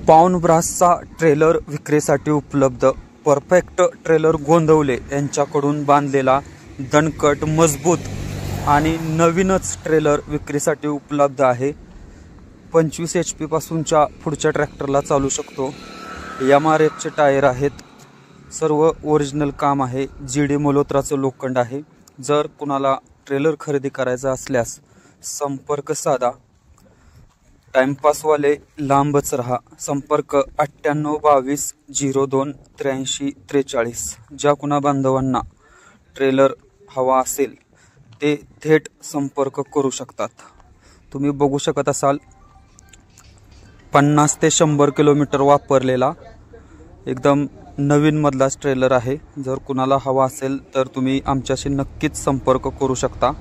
पाऊण ब्रासचा ट्रेलर विक्रीसाठी उपलब्ध। परफेक्ट ट्रेलर गोंदवले यांच्याकडून बांधलेला दणकट मजबूत आणि नवीनच ट्रेलर विक्रीसाठी उपलब्ध आहे। 25 HP पासूनच्या पुढच्या ट्रॅक्टरला चालू शकतो। MRFचे टायर आहेत। सर्व ओरिजिनल काम आहे। GD मल्होत्राचं लोखंड आहे। जर कुणाला ट्रेलर खरेदी करायचा असल्यास संपर्क साधा। टाइमपास वाले लांबच रहा। संपर्क 9822 02 83 43। ज्या कुणा बांधवांना ट्रेलर हवा असेल ते थेट संपर्क करू शकतात। तुम्ही बघू शकत असाल 50 ते 100 किलोमीटर वापरलेला एकदम नवीन मधलाच ट्रेलर आहे। जर कुणाला हवा असेल तर तुम्ही आमच्याशी नक्कीच संपर्क करू शकता।